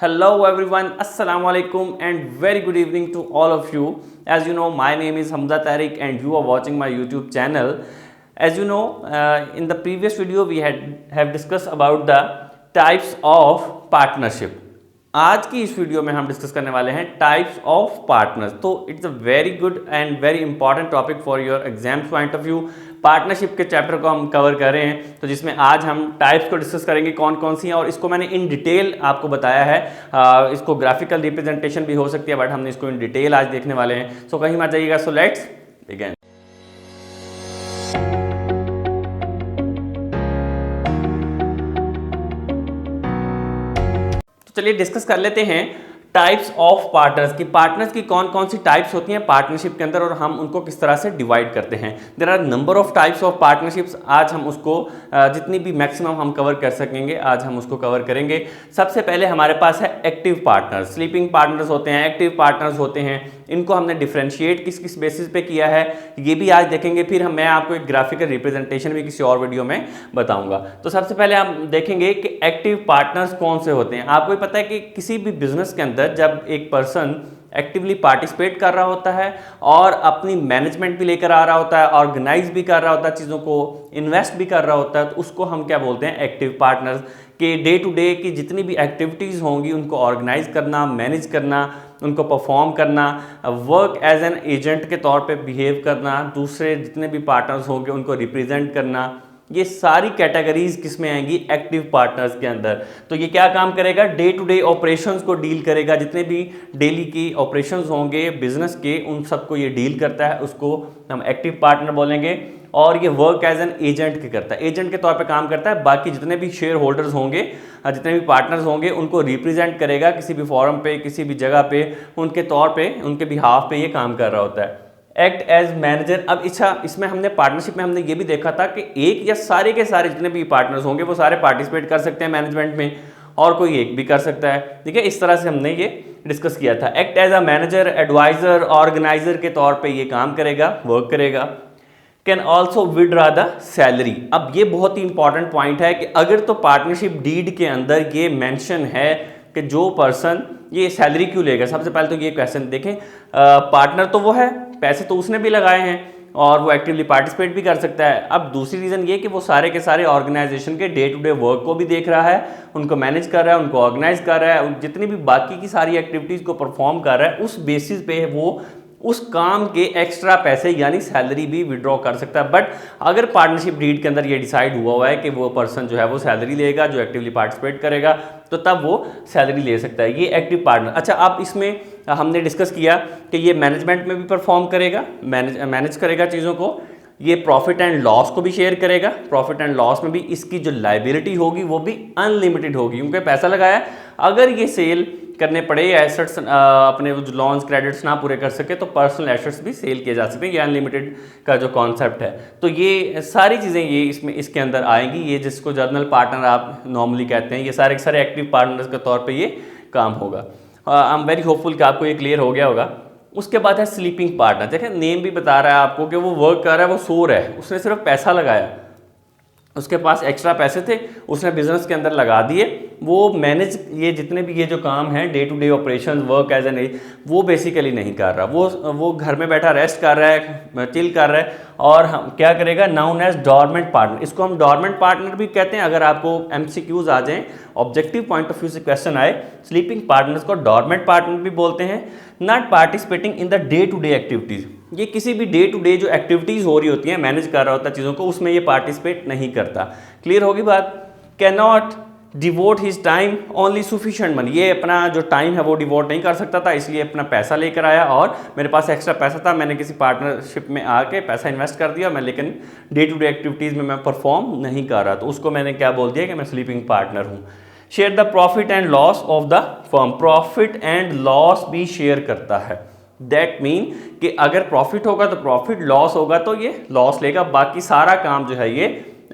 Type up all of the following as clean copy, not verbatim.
Hello everyone, Assalamu alaikum and very good evening to all of you. As you know, my name is Hamza Tariq and you are watching my YouTube channel. As you know, in the previous video we have discussed about the types of partnership. आज की इस video में हम discuss करने वाले हैं types of partners. तो it's a very good and very important topic for your exams point of view. Partnership के चैप्टर को हम कवर कर रहे हैं, तो जिसमें आज हम टाइप्स को डिस्कस करेंगे कौन कौन सी हैं, और इसको मैंने इन डिटेल आपको बताया है। इसको ग्राफिकल रिप्रेजेंटेशन भी हो सकती है, बट हमने इसको इन डिटेल आज देखने वाले हैं। सो कहीं मत जाइएगा। So let's begin. चलिए डिस्कस कर लेते हैं टाइप्स ऑफ पार्टनर्स की। पार्टनर्स की कौन कौन सी टाइप्स होती हैं पार्टनरशिप के अंदर और हम उनको किस तरह से डिवाइड करते हैं। There are number of types of partnerships. आज हम उसको जितनी भी मैक्सिमम हम कवर कर सकेंगे आज हम उसको कवर करेंगे। सबसे पहले हमारे पास है एक्टिव पार्टनर्स। स्लीपिंग पार्टनर्स होते हैं, एक्टिव पार्टनर्स होते हैं। इनको हमने डिफरेंशिएट किस किस बेसिस पे किया है ये भी आज देखेंगे। फिर मैं आपको एक ग्राफिकल रिप्रेजेंटेशन भी किसी और वीडियो में बताऊंगा। तो सबसे पहले हम देखेंगे कि एक्टिव पार्टनर्स कौन से होते हैं। आपको पता है कि किसी भी बिजनेस के अंदर जब एक पर्सन एक्टिवली पार्टिसिपेट कर रहा होता है और अपनी मैनेजमेंट भी लेकर आ रहा होता है, ऑर्गेनाइज भी कर रहा होता है, चीज़ों को इन्वेस्ट भी कर रहा होता है, तो उसको हम क्या बोलते हैं, एक्टिव पार्टनर्स। के डे टू डे की जितनी भी एक्टिविटीज़ होंगी उनको ऑर्गेनाइज करना, मैनेज करना, उनको परफॉर्म करना, वर्क एज एन एजेंट के तौर पे बिहेव करना, दूसरे जितने भी पार्टनर्स होंगे उनको रिप्रेजेंट करना, ये सारी कैटेगरीज किस में आएंगी, एक्टिव पार्टनर्स के अंदर। तो ये क्या काम करेगा, डे टू डे ऑपरेशंस को डील करेगा। जितने भी डेली की ऑपरेशंस होंगे बिजनेस के उन सबको ये डील करता है, उसको हम एक्टिव पार्टनर बोलेंगे। और ये वर्क एज एन एजेंट के करता है, एजेंट के तौर पे काम करता है। बाकी जितने भी शेयर होल्डर्स होंगे, जितने भी पार्टनर्स होंगे उनको रिप्रेजेंट करेगा किसी भी फोरम पे, किसी भी जगह पे, उनके तौर पे, उनके बिहाफ पे ये काम कर रहा होता है। Act as manager. अब इसमें हमने पार्टनरशिप में हमने ये भी देखा था कि एक या सारे के सारे जितने भी पार्टनर्स होंगे वो सारे पार्टिसिपेट कर सकते हैं मैनेजमेंट में, और कोई एक भी कर सकता है। ठीक है, इस तरह से हमने ये डिस्कस किया था। Act as a manager, adviser, organiser के तौर पे ये काम करेगा, वर्क करेगा। Can also withdraw the salary. अब ये बहुत ही इंपॉर्टेंट पॉइंट है कि अगर तो पार्टनरशिप डीड के अंदर ये मेंशन है कि जो पर्सन ये सैलरी क्यों लेगा। सबसे पहले तो ये क्वेश्चन देखें, पार्टनर तो वो है, पैसे तो उसने भी लगाए हैं और वो एक्टिवली पार्टिसिपेट भी कर सकता है। अब दूसरी रीज़न ये कि वो सारे के सारे ऑर्गेनाइजेशन के डे टू डे वर्क को भी देख रहा है, उनको मैनेज कर रहा है, उनको ऑर्गेनाइज कर रहा है, जितनी भी बाकी की सारी एक्टिविटीज़ को परफॉर्म कर रहा है, उस बेसिस पे वो उस काम के एक्स्ट्रा पैसे यानी सैलरी भी विड्रॉ कर सकता है। बट अगर पार्टनरशिप डीड के अंदर ये डिसाइड हुआ है कि वो पर्सन जो है वो सैलरी लेगा, जो एक्टिवली पार्टिसिपेट करेगा, तो तब वो सैलरी ले सकता है। ये एक्टिव पार्टनर। अच्छा, अब इसमें हमने डिस्कस किया कि ये मैनेजमेंट में भी परफॉर्म करेगा, मैनेज करेगा चीज़ों को। ये प्रॉफिट एंड लॉस को भी शेयर करेगा। प्रॉफिट एंड लॉस में भी इसकी जो लायबिलिटी होगी वो भी अनलिमिटेड होगी, क्योंकि पैसा लगाया। अगर ये सेल करने पड़े या एसेट्स अपने जो लोन्स क्रेडिट्स ना पूरे कर सके तो पर्सनल एसेट्स भी सेल किए जा सकते हैं। ये अनलिमिटेड का जो कॉन्सेप्ट है, तो ये सारी चीज़ें ये इसके अंदर आएंगी। ये जिसको जर्नल पार्टनर आप नॉर्मली कहते हैं, ये सारे के सारे एक्टिव पार्टनर्स के तौर पे ये काम होगा। आई एम वेरी होपफुल कि आपको ये क्लियर हो गया होगा। उसके बाद है स्लीपिंग पार्टनर। देखें, नेम भी बता रहा है आपको कि वो वर्क कर रहा है, वो सो रहा है, उसने सिर्फ पैसा लगाया, उसके पास एक्स्ट्रा पैसे थे, उसने बिजनेस के अंदर लगा दिए। वो मैनेज ये जितने भी ये जो काम है day to day operation, work as an, वो बेसिकली नहीं कर रहा। वो घर में बैठा रेस्ट कर रहा है, चिल कर रहा है, और हम क्या करेगा, नाउन एज डॉर्मेंट पार्टनर। इसको हम डॉर्मेंट पार्टनर भी कहते हैं। अगर आपको MCQs आ जाएं, ऑब्जेक्टिव पॉइंट ऑफ व्यू से क्वेश्चन आए, स्लीपिंग पार्टनर्स को डॉर्मेंट पार्टनर भी बोलते हैं। Not participating in the day to day activities. ये किसी भी डे टू डे जो एक्टिविटीज़ हो रही होती हैं, मैनेज कर रहा होता है चीज़ों को, उसमें ये पार्टिसिपेट नहीं करता। क्लियर होगी बात। Can not devote his time only sufficient money. ये अपना जो टाइम है वो डिवोट नहीं कर सकता था, इसलिए अपना पैसा लेकर आया, और मेरे पास एक्स्ट्रा पैसा था, मैंने किसी पार्टनरशिप में आके पैसा इन्वेस्ट कर दिया, मैं लेकिन डे टू डे एक्टिविटीज़ में मैं परफॉर्म नहीं कर रहा, तो उसको मैंने क्या बोल दिया कि मैं स्लीपिंग पार्टनर हूँ। Share the profit and loss of the firm. Profit and loss भी शेयर करता है। दैट मीन कि अगर प्रॉफिट होगा तो प्रॉफिट, लॉस होगा तो ये लॉस लेगा। बाकी सारा काम जो है ये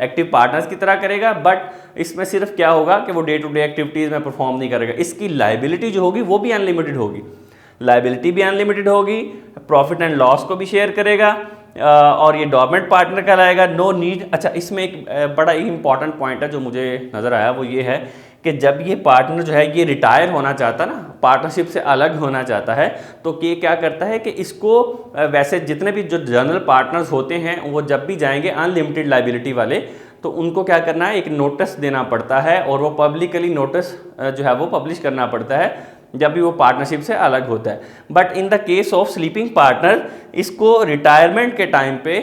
एक्टिव पार्टनर्स की तरह करेगा, बट इसमें सिर्फ क्या होगा कि वो डे टू डे एक्टिविटीज़ में परफॉर्म नहीं करेगा। इसकी लायबिलिटी जो होगी वो भी अनलिमिटेड होगी, लायबिलिटी भी अनलिमिटेड होगी, प्रॉफिट एंड लॉस को भी शेयर करेगा, और ये डॉर्मेंट पार्टनर कहलाएगा। No need. अच्छा, इसमें एक बड़ा ही इंपॉर्टेंट पॉइंट है जो मुझे नज़र आया, वो ये है कि जब ये पार्टनर जो है ये रिटायर होना चाहता है ना, पार्टनरशिप से अलग होना चाहता है, तो ये क्या करता है कि इसको वैसे जितने भी जो जनरल पार्टनर्स होते हैं वो जब भी जाएंगे अनलिमिटेड लाइबिलिटी वाले, तो उनको क्या करना है, एक नोटिस देना पड़ता है और वो पब्लिकली नोटिस जो है वो पब्लिश करना पड़ता है जब भी वो पार्टनरशिप से अलग होता है। But in the case of sleeping partner इसको रिटायरमेंट के टाइम पे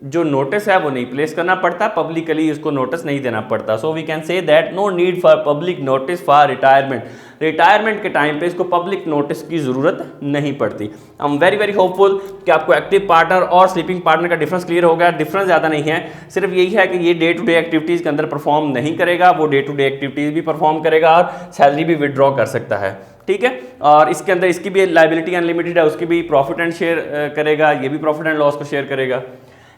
जो नोटिस है वो नहीं प्लेस करना पड़ता, पब्लिकली इसको नोटिस नहीं देना पड़ता। So we can say that no need for public notice for retirement. Retirement के टाइम पे इसको पब्लिक नोटिस की ज़रूरत नहीं पड़ती। I am very very hopeful कि आपको एक्टिव पार्टनर और स्लीपिंग पार्टनर का डिफरेंस क्लियर हो गया। डिफरेंस ज़्यादा नहीं है, सिर्फ यही है कि ये डे टू डे एक्टिविटीज़ के अंदर परफॉर्म नहीं करेगा, वो डे टू डे एक्टिविटीज़ भी परफॉर्म करेगा और सैलरी भी विड्रॉ कर सकता है, ठीक है। और इसके अंदर इसकी भी लाइबिलिटी अनलिमिटेड है, उसकी भी प्रॉफिट एंड शेयर करेगा, ये भी प्रॉफिट एंड लॉस को शेयर करेगा।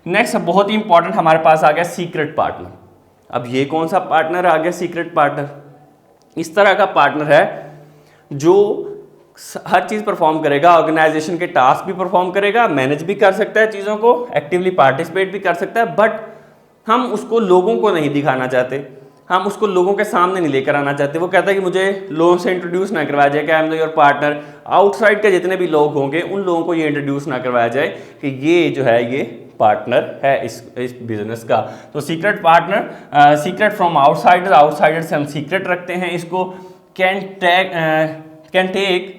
नेक्स्ट बहुत ही इंपॉर्टेंट हमारे पास आ गया सीक्रेट पार्टनर। अब ये कौन सा पार्टनर आ गया सीक्रेट पार्टनर? इस तरह का पार्टनर है जो हर चीज़ परफॉर्म करेगा, ऑर्गेनाइजेशन के टास्क भी परफॉर्म करेगा, मैनेज भी कर सकता है चीज़ों को, एक्टिवली पार्टिसिपेट भी कर सकता है, बट हम उसको लोगों को नहीं दिखाना चाहते, हम उसको लोगों के सामने नहीं लेकर आना चाहते। वो कहता है कि मुझे लोगों से इंट्रोड्यूस ना करवाया जाए कि I am your partner. Outside के जितने भी लोग होंगे उन लोगों को ये इंट्रोड्यूस ना करवाया जाए कि ये जो है ये पार्टनर है इस बिजनेस का। तो secret partner, secret from outsider, outsider से हम सीक्रेट रखते हैं इसको। Can take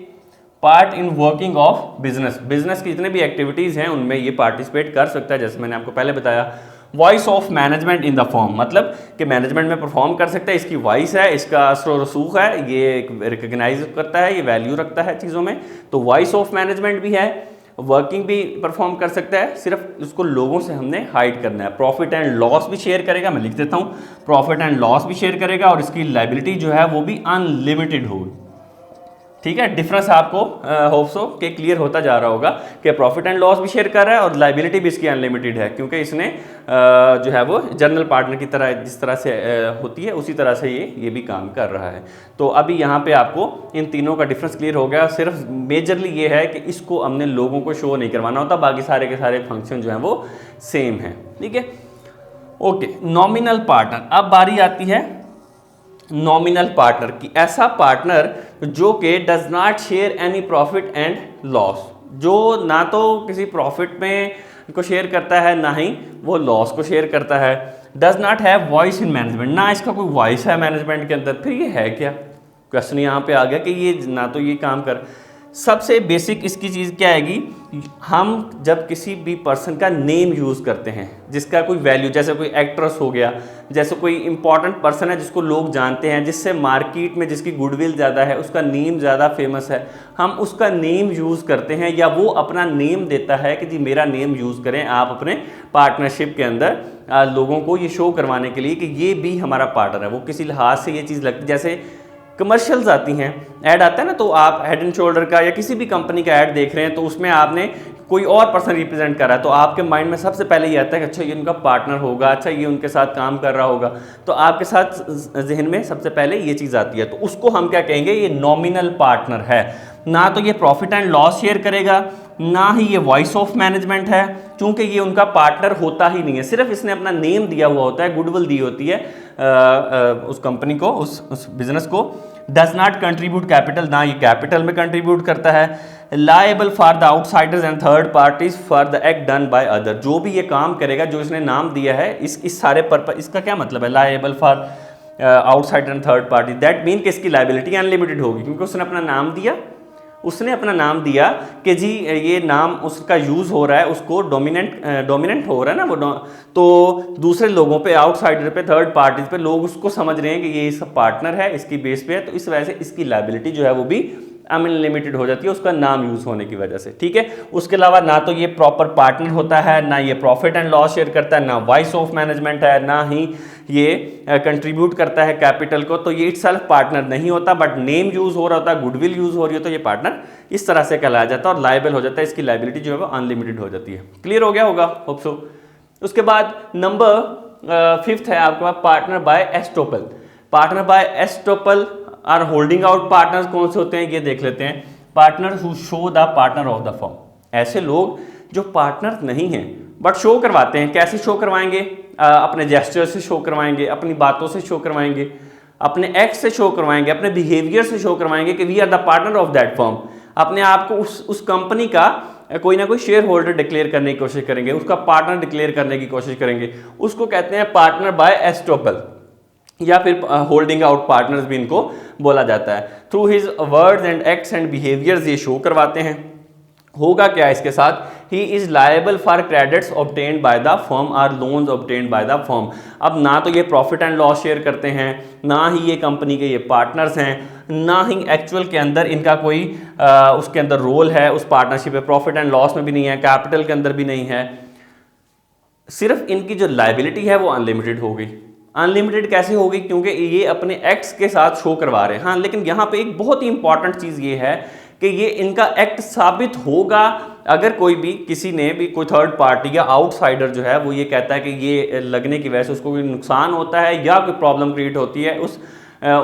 part in working of business, business की जितने भी एक्टिविटीज़ हैं उनमें ये पार्टिसिपेट कर सकता है, जैसे मैंने आपको पहले बताया। Voice of management in the form, मतलब कि मैनेजमेंट में परफॉर्म कर सकता है, इसकी वॉइस है, इसका असर रसूख है, ये रिकग्नाइज करता है, ये वैल्यू रखता है चीज़ों में, तो वॉइस ऑफ मैनेजमेंट भी है, वर्किंग भी परफॉर्म कर सकता है, सिर्फ उसको लोगों से हमने हाइड करना है। प्रॉफिट एंड लॉस भी शेयर करेगा, मैं लिख देता हूँ, प्रॉफिट एंड लॉस भी शेयर करेगा और इसकी लाइबिलिटी जो है वो भी अनलिमिटेड होगी, ठीक है। डिफरेंस आपको होप सो के क्लियर होता जा रहा होगा कि प्रॉफिट एंड लॉस भी शेयर कर रहा है और लाइबिलिटी भी इसकी अनलिमिटेड है, क्योंकि इसने जो है वो जनरल पार्टनर की तरह जिस तरह से होती है उसी तरह से ये भी काम कर रहा है। तो अभी यहाँ पे आपको इन तीनों का डिफरेंस क्लियर हो गया। सिर्फ मेजरली ये है कि इसको हमने लोगों को शो नहीं करवाना होता, बाकी सारे के सारे फंक्शन जो हैं वो सेम हैं, ठीक है। Okay, nominal partner. अब बारी आती है नॉमिनल पार्टनर की। ऐसा पार्टनर जो कि does not share any profit and loss, जो ना तो किसी प्रॉफिट में को शेयर करता है ना ही वो लॉस को शेयर करता है। Does not have voice in management, ना इसका कोई वॉइस है मैनेजमेंट के अंदर। फिर ये है क्या? क्वेश्चन यहाँ पे आ गया कि ये ना तो ये काम कर। सबसे बेसिक इसकी चीज़ क्या आएगी, हम जब किसी भी पर्सन का नेम यूज़ करते हैं जिसका कोई वैल्यू, जैसे कोई एक्ट्रेस हो गया, जैसे कोई इंपॉर्टेंट पर्सन है जिसको लोग जानते हैं, जिससे मार्केट में जिसकी गुडविल ज़्यादा है, उसका नेम ज़्यादा फेमस है, हम उसका नेम यूज़ करते हैं या वो अपना नेम देता है कि जी मेरा नेम यूज़ करें आप अपने पार्टनरशिप के अंदर, लोगों को ये शो करवाने के लिए कि ये भी हमारा पार्टनर है। वो किसी लिहाज से ये चीज़ लगती, जैसे कमर्शियल्स आती हैं, ऐड आता है ना, तो आप हेड एंड शोल्डर का या किसी भी कंपनी का ऐड देख रहे हैं तो उसमें आपने कोई और पर्सन रिप्रेजेंट कर रहा है, तो आपके माइंड में सबसे पहले ये आता है कि अच्छा ये उनका पार्टनर होगा, अच्छा ये उनके साथ काम कर रहा होगा, तो आपके साथ जहन में सबसे पहले ये चीज़ आती है। तो उसको हम क्या कहेंगे, ये नॉमिनल पार्टनर है। ना तो ये प्रॉफिट एंड लॉस शेयर करेगा, ना ही ये वॉइस ऑफ मैनेजमेंट है, क्योंकि ये उनका पार्टनर होता ही नहीं है, सिर्फ इसने अपना नेम दिया हुआ होता है, गुडविल दी होती है उस कंपनी को, उस बिजनेस को। डज नॉट कंट्रीब्यूट कैपिटल, ना ये कैपिटल में कंट्रीब्यूट करता है। Liable for the outsiders and third parties for the act done by other, जो भी ये काम करेगा, जो इसने नाम दिया है, इस सारे पर्पज, इसका क्या मतलब है, liable for outsider and third party, that mean कि इसकी लायबिलिटी अनलिमिटेड होगी, क्योंकि उसने अपना नाम दिया, उसने अपना नाम दिया कि जी ये नाम उसका यूज़ हो रहा है, उसको डोमिनेंट हो रहा है ना वो, तो दूसरे लोगों पे, आउटसाइडर पे, थर्ड पार्टीज पे लोग उसको समझ रहे हैं कि ये इसका पार्टनर है, इसकी बेस पे है, तो इस वजह से इसकी लायबिलिटी जो है वो भी अनलिमिटेड हो जाती है उसका नाम यूज़ होने की वजह से, ठीक है। उसके अलावा ना तो ये प्रॉपर पार्टनर होता है, ना ये प्रॉफिट एंड लॉस शेयर करता है, ना वॉइस ऑफ मैनेजमेंट है, ना ही ये कंट्रीब्यूट करता है कैपिटल को, तो ये इटसेल्फ पार्टनर नहीं होता, बट नेम यूज़ हो रहा होता है, गुडविल यूज़ हो रही है, तो ये पार्टनर इस तरह से कहलाया जाता है और लायबल हो जाता है, इसकी लायबिलिटी जो है वो अनलिमिटेड हो जाती है। क्लियर हो गया होगा, होप सो। उसके बाद नंबर 5 है आपके पास partner by estoppel. Partner by estoppel or holding out partners कौन से होते हैं ये देख लेते हैं। Partner who show the partner of the firm, ऐसे लोग जो पार्टनर नहीं हैं बट शो करवाते हैं। कैसे शो करवाएंगे? अपने जेस्चर से शो करवाएंगे, अपनी बातों से शो करवाएंगे, अपने एक्ट से शो करवाएंगे, अपने बिहेवियर से शो करवाएंगे कि we are the partner of that firm, अपने आप को उस कंपनी का कोई ना कोई शेयर होल्डर डिक्लेयर करने की कोशिश करेंगे, उसका पार्टनर डिक्लेयर करने की कोशिश करेंगे, उसको कहते हैं पार्टनर बाय एस्टोपल, या फिर होल्डिंग आउट पार्टनर्स भी इनको बोला जाता है। Through his words and acts and behaviours ये शो करवाते हैं। होगा क्या इसके साथ, he is liable for credits obtained by the firm और loans obtained by the firm. अब ना तो ये प्रॉफिट एंड लॉस शेयर करते हैं, ना ही ये कंपनी के ये पार्टनर्स हैं, ना ही एक्चुअल के अंदर इनका कोई उसके अंदर रोल है, उस पार्टनरशिप में प्रॉफिट एंड लॉस में भी नहीं है, कैपिटल के अंदर भी नहीं है। सिर्फ इनकी जो लायबिलिटी है वो अनलिमिटेड होगी। अनलिमिटेड कैसे होगी, क्योंकि ये अपने एक्ट्स के साथ शो करवा रहे हैं। हाँ, लेकिन यहाँ पे एक बहुत ही इंपॉर्टेंट चीज़ ये है कि ये इनका एक्ट साबित होगा अगर कोई भी किसी ने भी कोई थर्ड पार्टी या आउटसाइडर जो है वो ये कहता है कि ये लगने की वजह से उसको कोई नुकसान होता है या कोई प्रॉब्लम क्रिएट होती है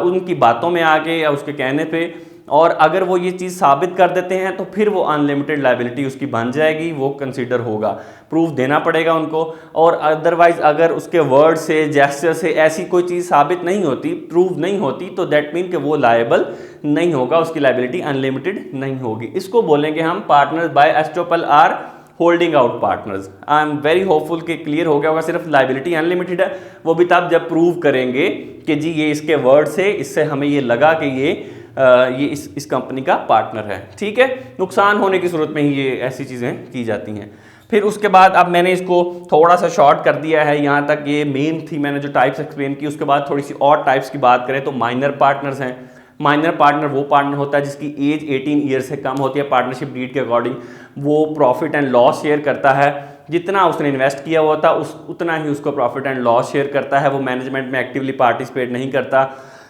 उनकी बातों में आके या उसके कहने पे, और अगर वो ये चीज़ साबित कर देते हैं तो फिर वो अनलिमिटेड लायबिलिटी उसकी बन जाएगी, वो कंसीडर होगा, प्रूफ देना पड़ेगा उनको। और अदरवाइज अगर उसके वर्ड से, जेस्चर से ऐसी कोई चीज़ साबित नहीं होती, प्रूव नहीं होती, तो दैट मीन कि वो लायबल नहीं होगा, उसकी लायबिलिटी अनलिमिटेड नहीं होगी। इसको बोलेंगे हम partners by estoppel or holding out partners. I am very hopeful कि क्लियर हो गया होगा। सिर्फ लायबिलिटी अनलिमिटेड है, वो भी तब जब प्रूव करेंगे कि जी ये इसके वर्ड से, इससे हमें ये लगा कि ये इस कंपनी का पार्टनर है। ठीक है, नुकसान होने की सूरत में ही ये ऐसी चीज़ें की जाती हैं। फिर उसके बाद अब मैंने इसको थोड़ा सा शॉर्ट कर दिया है, यहाँ तक ये मेन थी, मैंने जो टाइप्स एक्सप्लेन की। उसके बाद थोड़ी सी और टाइप्स की बात करें तो माइनर पार्टनर्स हैं। माइनर पार्टनर वो पार्टनर होता है जिसकी एज 18 ईयर से कम होती है पार्टनरशिप डीड के अकॉर्डिंग। वो प्रॉफिट एंड लॉस शेयर करता है, जितना उसने इन्वेस्ट किया हुआ था उतना ही उसको प्रॉफिट एंड लॉस शेयर करता है। वो मैनेजमेंट में एक्टिवली पार्टिसिपेट नहीं करता।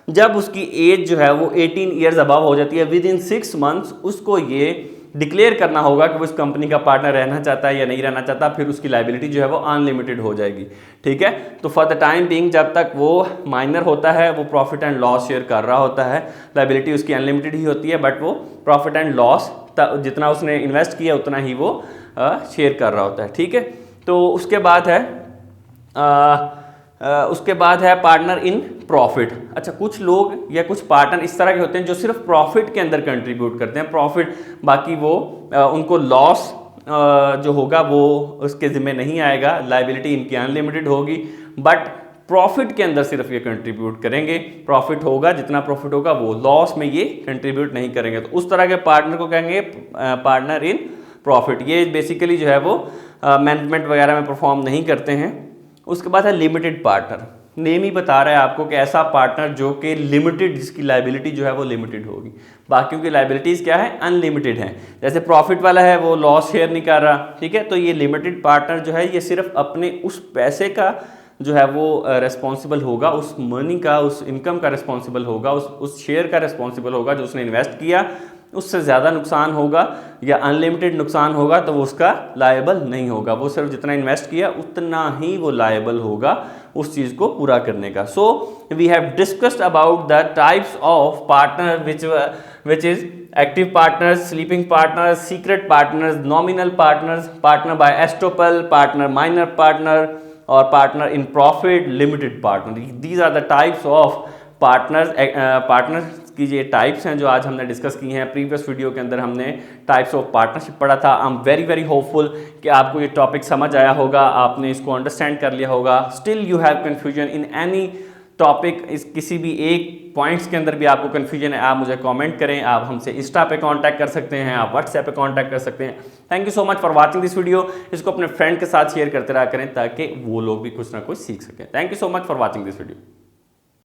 जब उसकी एज जो है वो 18 ईयर्स अबव हो जाती है, विद इन 6 मंथ्स उसको ये डिक्लेयर करना होगा कि वो इस कंपनी का पार्टनर रहना चाहता है या नहीं रहना चाहता, फिर उसकी लायबिलिटी जो है वो अनलिमिटेड हो जाएगी। ठीक है, तो फॉर द टाइम बीइंग जब तक वो माइनर होता है, वो प्रॉफिट एंड लॉस शेयर कर रहा होता है, लायबिलिटी उसकी अनलिमिटेड ही होती है, बट वो प्रॉफिट एंड लॉस जितना उसने इन्वेस्ट किया उतना ही वो शेयर कर रहा होता है। ठीक है, तो उसके बाद है पार्टनर इन प्रॉफिट। अच्छा, कुछ लोग या कुछ पार्टनर इस तरह के होते हैं जो सिर्फ प्रॉफिट के अंदर कंट्रीब्यूट करते हैं, प्रॉफिट, बाकी वो उनको लॉस जो होगा वो उसके ज़िम्मे नहीं आएगा, लायबिलिटी इनकी अनलिमिटेड होगी, बट प्रॉफिट के अंदर सिर्फ ये कंट्रीब्यूट करेंगे। प्रॉफिट होगा, जितना प्रॉफिट होगा वो, लॉस में ये कंट्रीब्यूट नहीं करेंगे। तो उस तरह के पार्टनर को कहेंगे पार्टनर इन प्रॉफिट। ये बेसिकली जो है वो मैनेजमेंट वगैरह में परफॉर्म नहीं करते हैं। उसके बाद है लिमिटेड पार्टनर। नेम ही बता रहा है आपको कि ऐसा पार्टनर जो कि लिमिटेड, जिसकी लायबिलिटी जो है वो लिमिटेड होगी, बाकियों की लायबिलिटीज़ क्या है, अनलिमिटेड है। जैसे प्रॉफिट वाला है वो लॉस शेयर नहीं कर रहा। ठीक है, तो ये लिमिटेड पार्टनर जो है ये सिर्फ अपने उस पैसे का जो है वो रिस्पॉन्सिबल होगा, उस मनी का, उस इनकम का रिस्पॉन्सिबल होगा, उस शेयर का रिस्पॉन्सिबल होगा जो उसने इन्वेस्ट किया। उससे ज़्यादा नुकसान होगा या अनलिमिटेड नुकसान होगा तो वो उसका लायबल नहीं होगा। वो सिर्फ जितना इन्वेस्ट किया उतना ही वो लायबल होगा उस चीज़ को पूरा करने का। So we have discussed about the types of partner which is active partners, sleeping partners, secret partners, nominal partners, partner by estoppel, partner minor partner और partner in profit, limited partner. These are the types of partners की ये types हैं जो आज हमने discuss की हैं। Previous video के अंदर हमने टाइप्स ऑफ पार्टनरशिप पढ़ा था। आई एम वेरी वेरी होपफुल कि आपको ये टॉपिक समझ आया होगा, आपने इसको अंडरस्टैंड कर लिया होगा। Still you have confusion in any topic, इस किसी भी एक पॉइंट्स के अंदर भी आपको कन्फ्यूजन है, आप मुझे कमेंट करें। आप हमसे इंस्टा पे कांटेक्ट कर सकते हैं, आप व्हाट्सएप पे कांटेक्ट कर सकते हैं। Thank you so much for watching this video. इसको अपने फ्रेंड के साथ शेयर करते रहा करें ताकि वो लोग भी कुछ ना कुछ सीख सकें। Thank you so much for watching this video.